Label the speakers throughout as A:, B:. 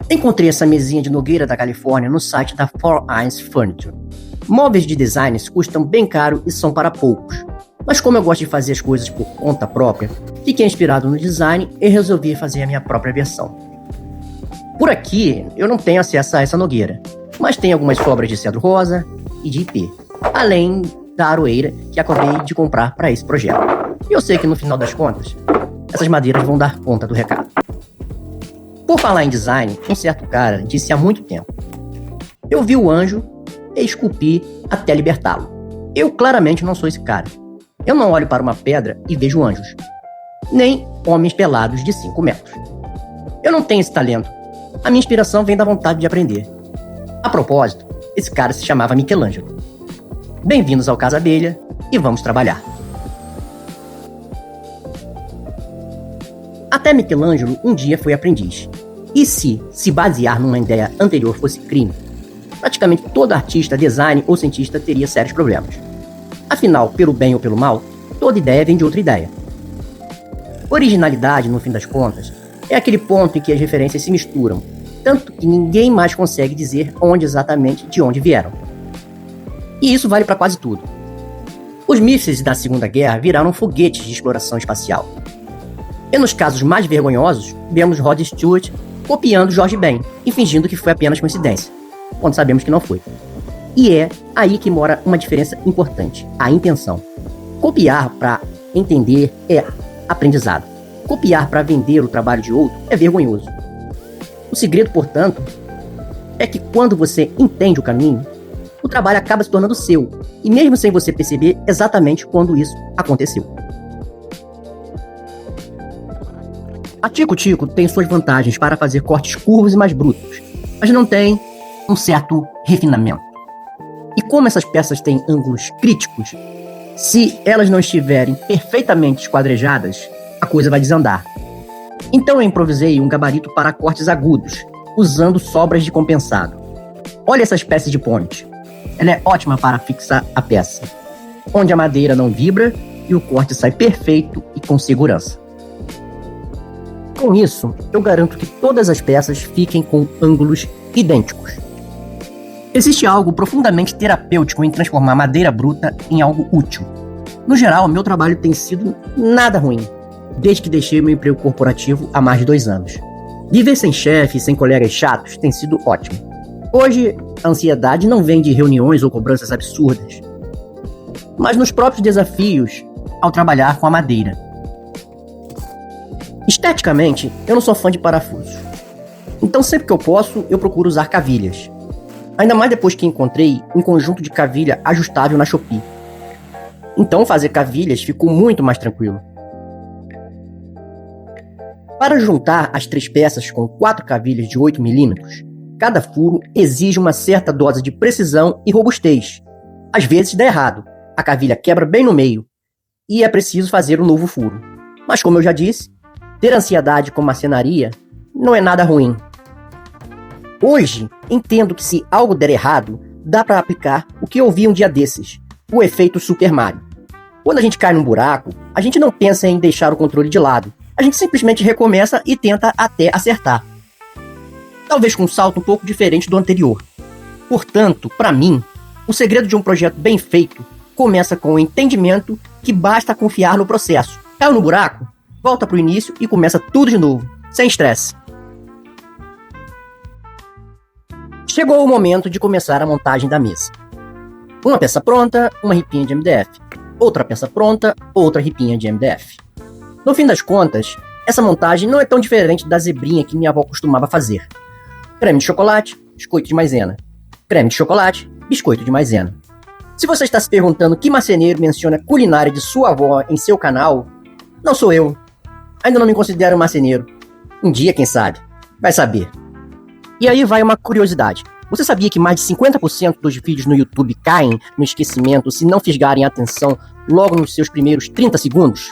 A: Encontrei essa mesinha de nogueira da Califórnia no site da Four Eyes Furniture. Móveis de designs custam bem caro e são para poucos. Mas como eu gosto de fazer as coisas por conta própria, fiquei inspirado no design e resolvi fazer a minha própria versão. Por aqui, eu não tenho acesso a essa nogueira, mas tem algumas sobras de cedro rosa e de ipê, além da aroeira que acabei de comprar para esse projeto. E eu sei que no final das contas, essas madeiras vão dar conta do recado. Por falar em design, um certo cara disse há muito tempo: eu vi o anjo e esculpi até libertá-lo. Eu claramente não sou esse cara. Eu não olho para uma pedra e vejo anjos, nem homens pelados de 5 metros. Eu não tenho esse talento. A minha inspiração vem da vontade de aprender. A propósito, esse cara se chamava Michelangelo. Bem-vindos ao Casa Abelha e vamos trabalhar. Até Michelangelo um dia foi aprendiz. E se basear numa ideia anterior fosse crime, praticamente todo artista, designer ou cientista teria sérios problemas. Afinal, pelo bem ou pelo mal, toda ideia vem de outra ideia. Originalidade, no fim das contas, é aquele ponto em que as referências se misturam, tanto que ninguém mais consegue dizer exatamente de onde vieram. E isso vale para quase tudo. Os mísseis da Segunda Guerra viraram foguetes de exploração espacial. E nos casos mais vergonhosos, vemos Rod Stewart copiando George Ben e fingindo que foi apenas coincidência, quando sabemos que não foi. E é aí que mora uma diferença importante: a intenção. Copiar para entender é aprendizado. Copiar para vender o trabalho de outro é vergonhoso. O segredo, portanto, é que quando você entende o caminho, o trabalho acaba se tornando seu, e mesmo sem você perceber exatamente quando isso aconteceu. A Tico Tico tem suas vantagens para fazer cortes curvos e mais brutos, mas não tem um certo refinamento. E como essas peças têm ângulos críticos, se elas não estiverem perfeitamente esquadrejadas, a coisa vai desandar. Então eu improvisei um gabarito para cortes agudos, usando sobras de compensado. Olha essa espécie de ponte. Ela é ótima para fixar a peça, onde a madeira não vibra e o corte sai perfeito e com segurança. Com isso, eu garanto que todas as peças fiquem com ângulos idênticos. Existe algo profundamente terapêutico em transformar madeira bruta em algo útil. No geral, meu trabalho tem sido nada ruim, desde que deixei meu emprego corporativo há mais de 2 anos. Viver sem chefe e sem colegas chatos tem sido ótimo. Hoje, a ansiedade não vem de reuniões ou cobranças absurdas, mas nos próprios desafios ao trabalhar com a madeira. Esteticamente, eu não sou fã de parafusos. Então sempre que eu posso, eu procuro usar cavilhas. Ainda mais depois que encontrei um conjunto de cavilha ajustável na Shopee. Então fazer cavilhas ficou muito mais tranquilo. Para juntar as 3 peças com 4 cavilhas de 8 mm, cada furo exige uma certa dose de precisão e robustez. Às vezes dá errado, a cavilha quebra bem no meio e é preciso fazer um novo furo. Mas como eu já disse, ter ansiedade com marcenaria não é nada ruim. Hoje, entendo que se algo der errado, dá para aplicar o que eu vi um dia desses, o efeito Super Mario. Quando a gente cai num buraco, a gente não pensa em deixar o controle de lado. A gente simplesmente recomeça e tenta até acertar. Talvez com um salto um pouco diferente do anterior. Portanto, para mim, o segredo de um projeto bem feito começa com o entendimento que basta confiar no processo. Caiu no buraco? Volta pro início e começa tudo de novo, sem estresse. Chegou o momento de começar a montagem da mesa. Uma peça pronta, uma ripinha de MDF. Outra peça pronta, outra ripinha de MDF. No fim das contas, essa montagem não é tão diferente da zebrinha que minha avó costumava fazer. Creme de chocolate, biscoito de maisena. Creme de chocolate, biscoito de maisena. Se você está se perguntando que marceneiro menciona culinária de sua avó em seu canal, não sou eu. Ainda não me considero marceneiro. Um dia, quem sabe, vai saber. E aí vai uma curiosidade. Você sabia que mais de 50% dos vídeos no YouTube caem no esquecimento se não fisgarem a atenção logo nos seus primeiros 30 segundos?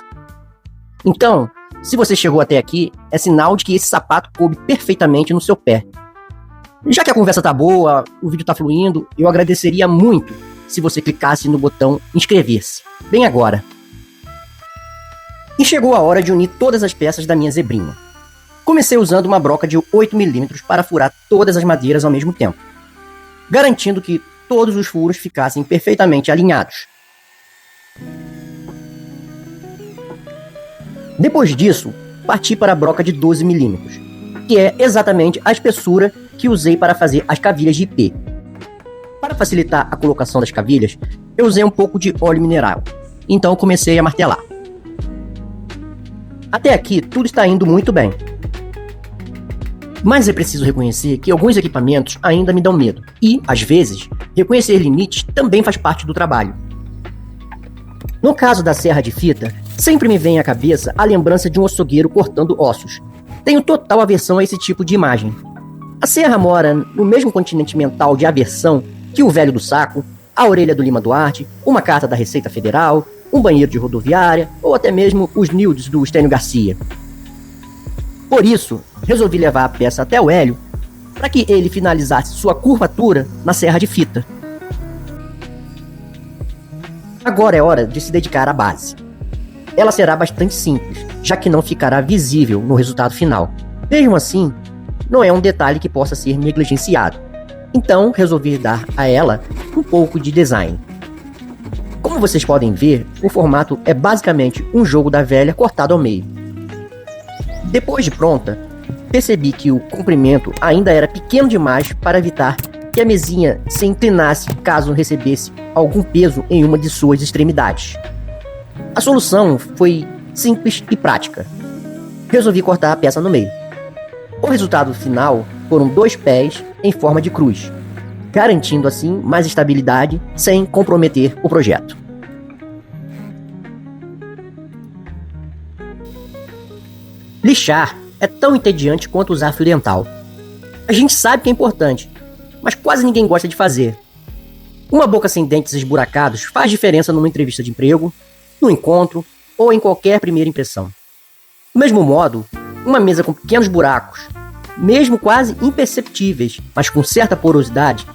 A: Então, se você chegou até aqui, é sinal de que esse sapato coube perfeitamente no seu pé. Já que a conversa tá boa, o vídeo tá fluindo, eu agradeceria muito se você clicasse no botão inscrever-se, bem agora. E chegou a hora de unir todas as peças da minha zebrinha. Comecei usando uma broca de 8 milímetros para furar todas as madeiras ao mesmo tempo, garantindo que todos os furos ficassem perfeitamente alinhados. Depois disso, parti para a broca de 12 milímetros, que é exatamente a espessura que usei para fazer as cavilhas de IP. Para facilitar a colocação das cavilhas, eu usei um pouco de óleo mineral, então comecei a martelar. Até aqui tudo está indo muito bem. Mas é preciso reconhecer que alguns equipamentos ainda me dão medo, e, às vezes, reconhecer limites também faz parte do trabalho. No caso da serra de fita, sempre me vem à cabeça a lembrança de um açougueiro cortando ossos. Tenho total aversão a esse tipo de imagem. A serra mora no mesmo continente mental de aversão que o velho do saco, a orelha do Lima Duarte, uma carta da Receita Federal, um banheiro de rodoviária ou até mesmo os nudes do Estênio Garcia. Por isso, resolvi levar a peça até o Hélio para que ele finalizasse sua curvatura na serra de fita. Agora é hora de se dedicar à base. Ela será bastante simples, já que não ficará visível no resultado final. Mesmo assim, não é um detalhe que possa ser negligenciado. Então, resolvi dar a ela um pouco de design. Como vocês podem ver, o formato é basicamente um jogo da velha cortado ao meio. Depois de pronta, percebi que o comprimento ainda era pequeno demais para evitar que a mesinha se inclinasse caso recebesse algum peso em uma de suas extremidades. A solução foi simples e prática. Resolvi cortar a peça no meio. O resultado final foram 2 pés em forma de cruz, garantindo assim mais estabilidade sem comprometer o projeto. Lixar é tão entediante quanto usar fio dental. A gente sabe que é importante, mas quase ninguém gosta de fazer. Uma boca sem dentes esburacados faz diferença numa entrevista de emprego, no encontro ou em qualquer primeira impressão. Do mesmo modo, uma mesa com pequenos buracos, mesmo quase imperceptíveis, mas com certa porosidade,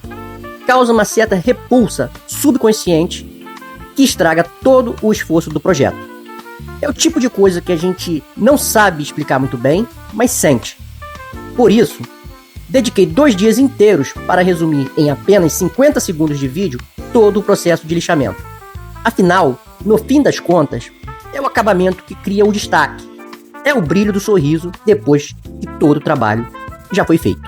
A: causa uma certa repulsa subconsciente que estraga todo o esforço do projeto. É o tipo de coisa que a gente não sabe explicar muito bem, mas sente. Por isso, dediquei 2 dias inteiros para resumir em apenas 50 segundos de vídeo todo o processo de lixamento. Afinal, no fim das contas, é o acabamento que cria o destaque. É o brilho do sorriso depois que todo o trabalho já foi feito.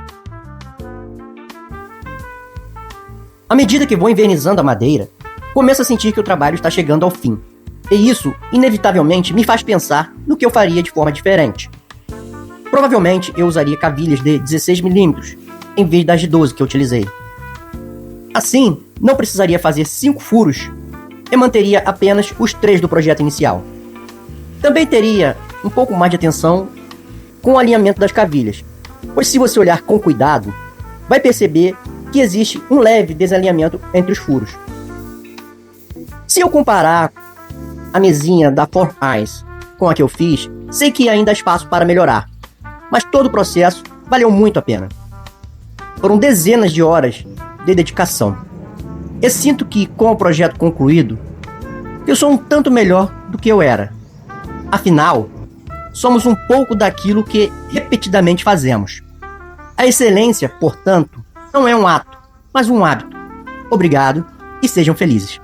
A: À medida que vou envernizando a madeira, começo a sentir que o trabalho está chegando ao fim. E isso, inevitavelmente, me faz pensar no que eu faria de forma diferente. Provavelmente eu usaria cavilhas de 16 milímetros em vez das de 12 que eu utilizei. Assim, não precisaria fazer 5 furos e manteria apenas os 3 do projeto inicial. Também teria um pouco mais de atenção com o alinhamento das cavilhas, pois se você olhar com cuidado, vai perceber que existe um leve desalinhamento entre os furos. Se eu comparar a mesinha da Four Eyes com a que eu fiz, sei que ainda há espaço para melhorar, mas todo o processo valeu muito a pena. Foram dezenas de horas de dedicação. Eu sinto que, com o projeto concluído, eu sou um tanto melhor do que eu era. Afinal, somos um pouco daquilo que repetidamente fazemos. A excelência, portanto, não é um ato, mas um hábito. Obrigado e sejam felizes.